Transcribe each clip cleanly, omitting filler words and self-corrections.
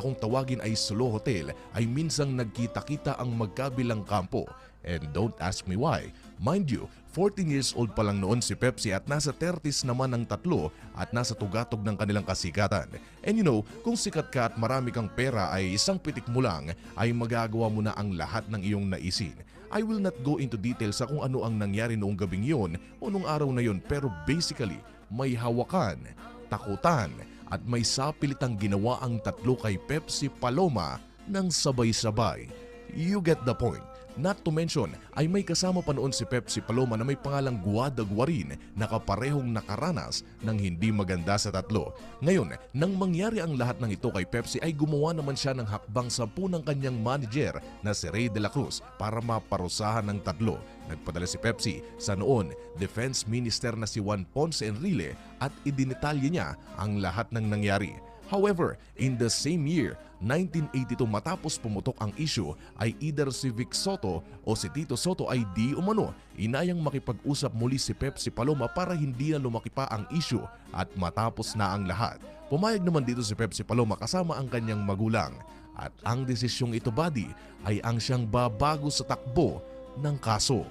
kung tawagin ay Solo Hotel ay minsang nagkita-kita ang magkabilang kampo. And don't ask me why. Mind you, 14 years old pa lang noon si Pepsi at nasa 30s naman ang tatlo at nasa tugatog ng kanilang kasikatan. And you know, kung sikat ka at marami kang pera ay isang pitik mo lang ay magagawa mo na ang lahat ng iyong naisin. I will not go into details sa kung ano ang nangyari noong gabing yon o noong araw na yon, pero basically may hawakan, takutan at may sapilitang ginawa ang tatlo kay Pepsi Paloma ng sabay-sabay. You get the point. Not to mention ay may kasama pa noon si Pepsi Paloma na may pangalang Guada Guarin na kaparehong nakaranas ng hindi maganda sa tatlo. Ngayon, nang mangyari ang lahat ng ito kay Pepsi ay gumawa naman siya ng hakbang sa ng kanyang manager na si Ray de la Cruz para maparusahan ng tatlo. Nagpadala si Pepsi sa noon Defense Minister na si Juan Ponce Enrile at idinitalye niya ang lahat ng nangyari. However, in the same year, 1982 matapos pumutok ang issue ay either si Vic Soto o si Tito Soto ay di umano inayang makipag-usap muli si Pepsi Paloma para hindi na lumaki pa ang issue at matapos na ang lahat. Pumayag naman dito si Pepsi Paloma kasama ang kanyang magulang at ang desisyong ito, buddy, ay ang siyang babago sa takbo ng kaso.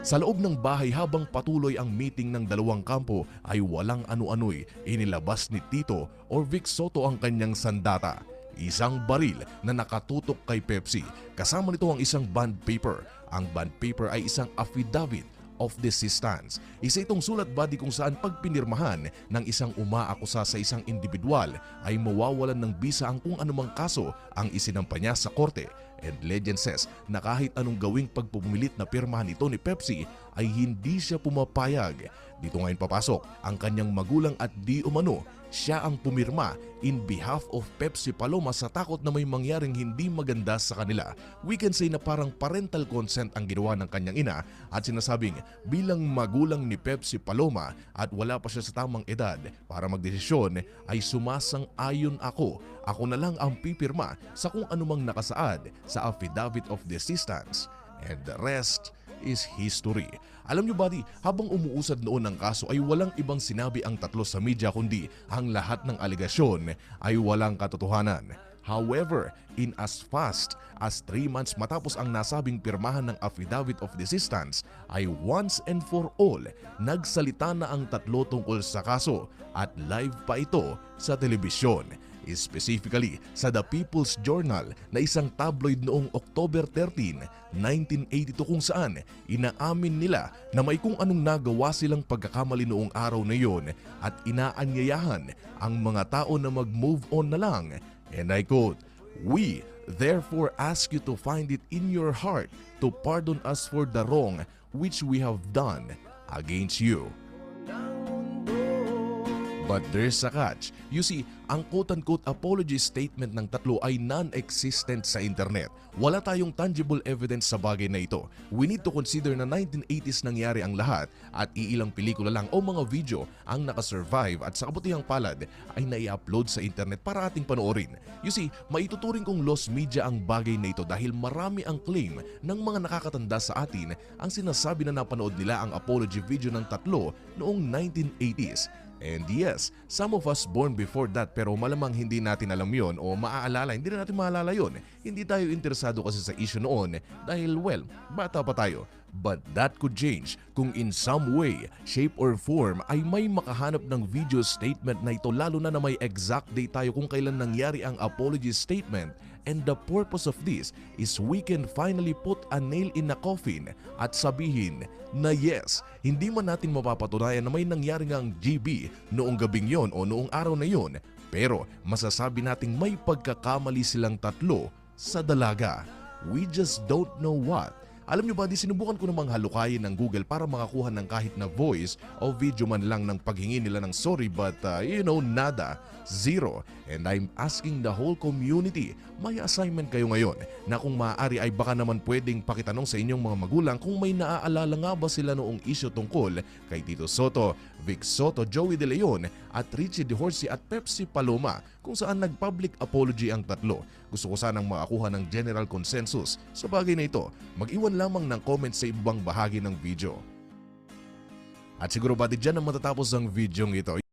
Sa loob ng bahay habang patuloy ang meeting ng dalawang kampo ay walang ano-ano'y inilabas ni Tito or Vic Soto ang kanyang sandata. Isang baril na nakatutok kay Pepsi. Kasama nito ang isang bond paper. Ang bond paper ay isang affidavit of desistance. Isa itong sulat, buddy, kung saan pag pinirmahan ng isang umaakusa sa isang individual ay mawawalan ng bisa ang kung anumang kaso ang isinampa niya sa korte. And legend says na kahit anong gawing pagpumilit na pirmahan ito ni Pepsi ay hindi siya pumapayag. Dito ngayon papasok ang kanyang magulang at di umano siya ang pumirma in behalf of Pepsi Paloma sa takot na may mangyaring hindi maganda sa kanila. We can say na parang parental consent ang ginawa ng kanyang ina at sinasabing bilang magulang ni Pepsi Paloma at wala pa siya sa tamang edad para magdesisyon ay sumasang-ayon ako. Ako na lang ang pipirma sa kung anumang nakasaad sa affidavit of desistance. And the rest is history. Alam nyo, buddy, habang umuusad noon ang kaso ay walang ibang sinabi ang tatlo sa media kundi ang lahat ng alegasyon ay walang katotohanan. However, in as fast as 3 months matapos ang nasabing pirmahan ng affidavit of desistance ay once and for all nagsalita na ang tatlo tungkol sa kaso at live pa ito sa telebisyon. Specifically sa The People's Journal na isang tabloid noong October 13, 1982 kung saan inaamin nila na may kung anong nagawa silang pagkakamali noong araw na yon at inaanyayahan ang mga tao na mag-move on na lang. And I quote, "We therefore ask you to find it in your heart to pardon us for the wrong which we have done against you." But there's a catch. You see, ang quote-unquote apology statement ng tatlo ay non-existent sa internet. Wala tayong tangible evidence sa bagay na ito. We need to consider na 1980s nangyari ang lahat at iilang pelikula lang o mga video ang nakasurvive at sa kabutihang palad ay nai-upload sa internet para ating panoorin. You see, maituturing kong lost media ang bagay na ito dahil marami ang claim ng mga nakakatanda sa atin ang sinasabi na napanood nila ang apology video ng tatlo noong 1980s. And yes, some of us born before that pero malamang hindi natin alam yon o maaalala, hindi na natin maalala yon. Hindi tayo interesado kasi sa issue noon dahil well, bata pa tayo. But that could change kung in some way, shape or form ay may makahanap ng video statement na ito lalo na may exact date tayo kung kailan nangyari ang apology statement. And the purpose of this is we can finally put a nail in a coffin at sabihin na yes, hindi man natin mapapatunayan na may nangyari ngang GB noong gabing yon o noong araw na yon, pero masasabi nating may pagkakamali silang tatlo sa dalaga. We just don't know what. Alam nyo ba, sinubukan ko namang halukayin ng Google para makakuha ng kahit na voice o video man lang ng paghingi nila ng sorry but nada, zero. And I'm asking the whole community, may assignment kayo ngayon na kung maaari ay baka naman pwedeng pakitanong sa inyong mga magulang kung may naaalala nga ba sila noong issue tungkol kay Tito Soto, Vic Soto, Joey De Leon at Richie De Horsey at Pepsi Paloma kung saan nag-public apology ang tatlo. Gusto ko sanang makakuha ng general consensus sa bagay na ito. Mag-iwan lamang ng comment sa ibang bahagi ng video. At siguro ba di dyan ang matatapos ang video ito.